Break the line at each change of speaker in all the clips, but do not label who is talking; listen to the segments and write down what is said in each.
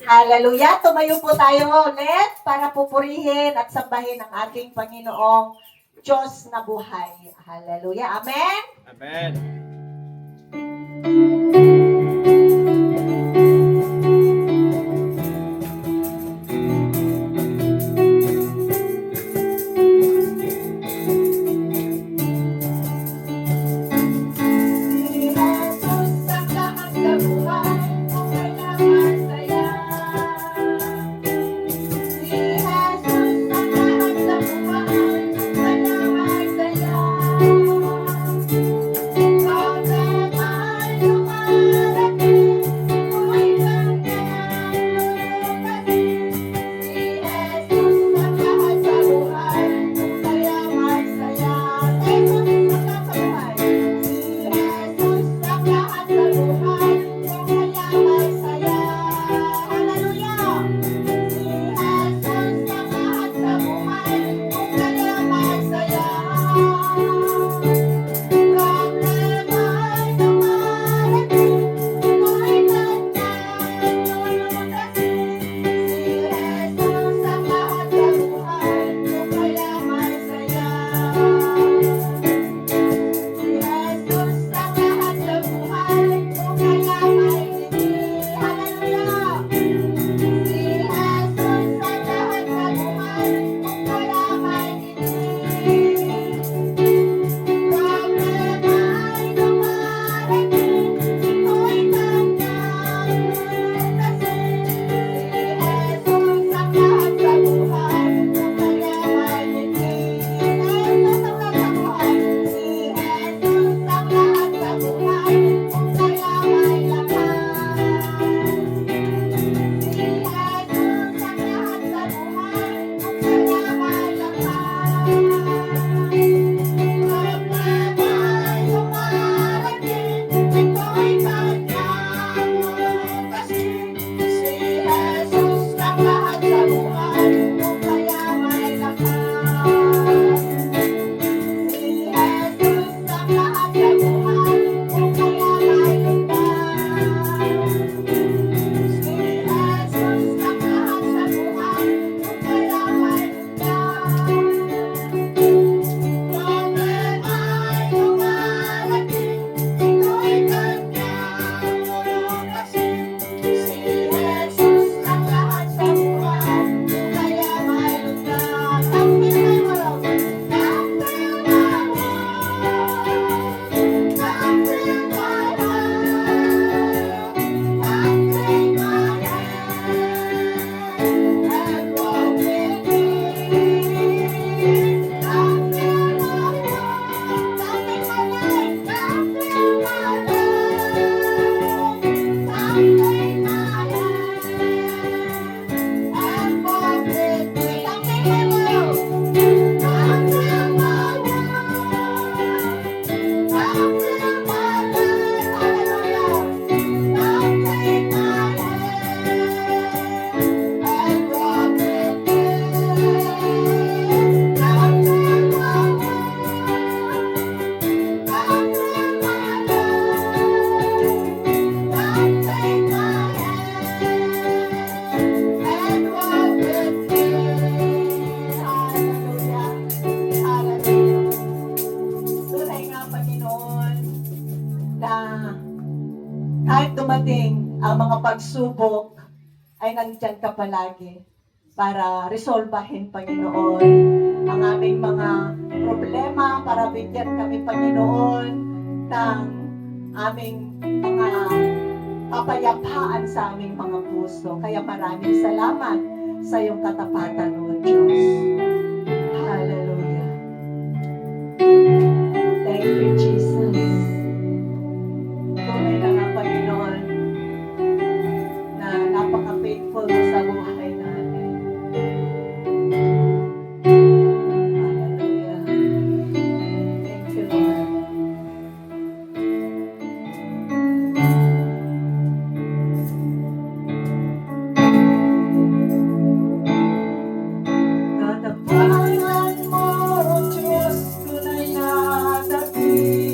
Hallelujah! Tumayo po tayo ulit para pupurihin at sambahin ang ating Panginoong Diyos na buhay. Hallelujah! Amen!
Amen.
Kahit dumating ang mga pagsubok, ay nandyan ka palagi para resolbahin, Panginoon, ang aming mga problema, para bigyan kami, Panginoon, ng aming mga kapayapaan sa aming mga puso. Kaya maraming salamat sa iyong katapatan, O Diyos. Hallelujah. Thank you, Jesus. Tunay na nga, Panginoon, na napaka-faithful mo sa buhay namin. Hallelujah. Thank you, Lord. Katapangan mo, Diyos, tunay na dakilang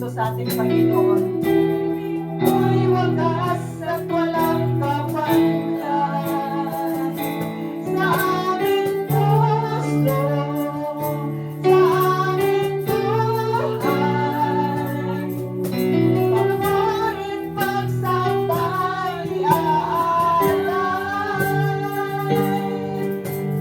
sa ating Panginoon. May wagas at walang kapantay sa aming puso, sa aming buhay. Papurit pagsabay aalay.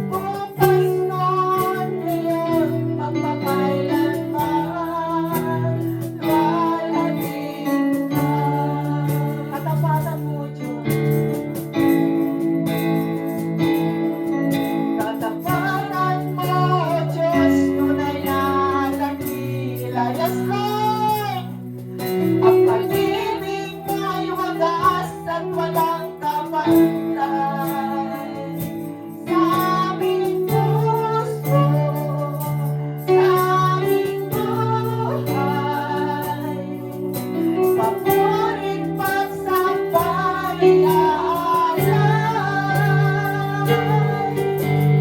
Bukas noon, ngayon, magpapailanman, luwalhatin ka. Katapatan mo, Diyos. Katapatan mo, Diyos, tunay na dakila. Yes, Lord! Ang pag-ibig ay wagas at walang kapantay sa aming puso, sa aming buhay. Papurit pagsabay aalay.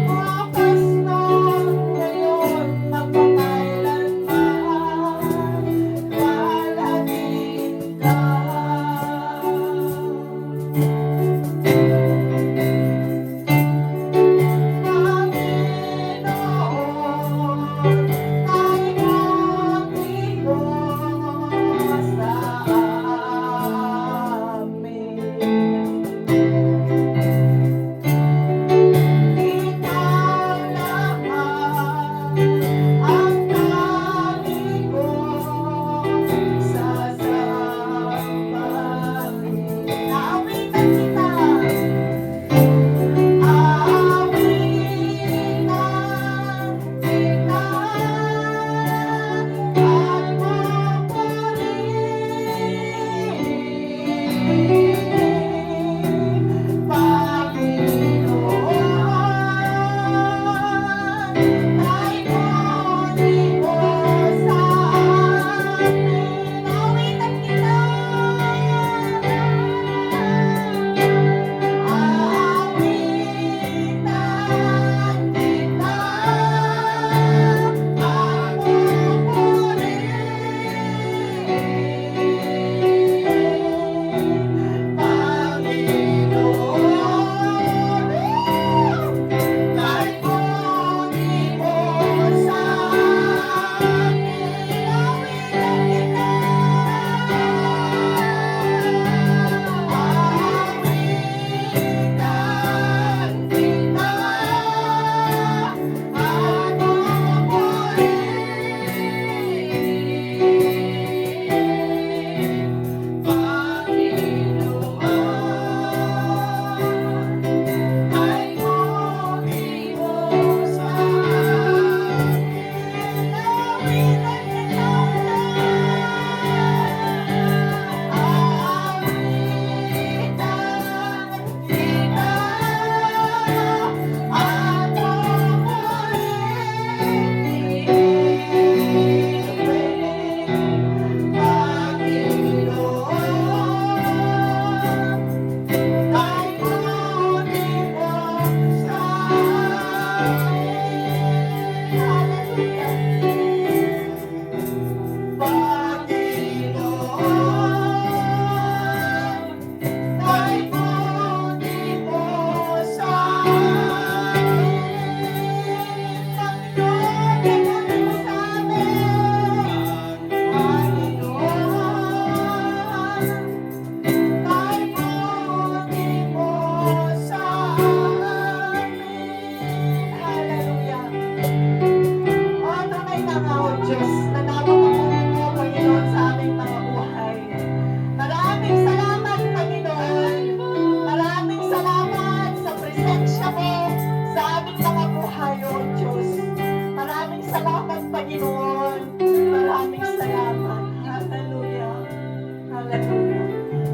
Bukas noon, ngayon, magpapailanman, luwalhatin ka.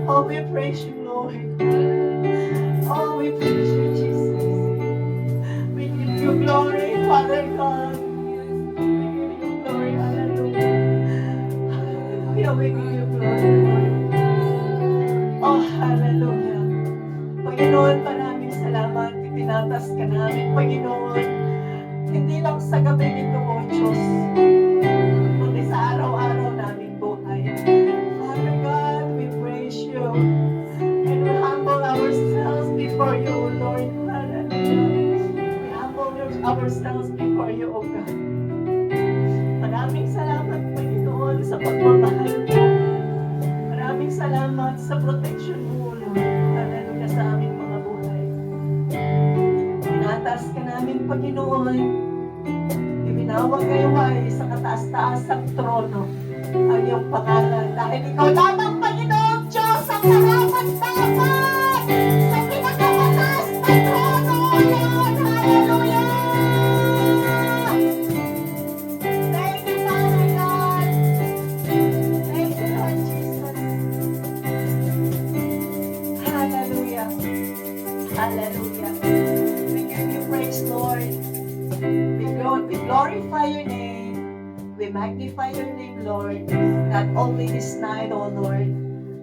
Oh, we praise you, Lord. Oh, we praise you, Jesus. We give you glory, Father God. We give you glory, hallelujah. Hallelujah, we give you glory, Lord. Oh, hallelujah. Panginoon, maraming salamat. Itinatas ka namin, Panginoon. Hindi lang sa gabi nito, O Diyos, kundi sa araw-araw naming buhay. ourselves before you, O God. Maraming salamat, Panginoon, sa pagmamahal mo. Maraming salamat sa protection mo, Lord. Hallelujah, sa aming mga buhay. Tinataas ka namin, Panginoon. Ibinawag kayo ay sa kataas-taasang trono ang iyong pangalan. Dahil ikaw lamang, Panginoon Diyos, ang karapat-dapat sa pinakamataas na trono, Lord. Hallelujah! Thank you, Father God. Thank you, Lord Jesus. Hallelujah. Hallelujah. We give you praise, Lord. We glorify your name. We magnify your name, Lord. Not only this night, O Lord,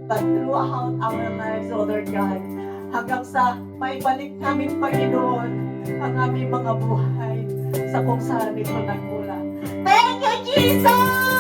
but throughout our lives, O Lord God. Hanggang sa maibalik namin, Panginoon, ang aming mga buhay sa kung saan ito nagmula. Thank you, Jesus!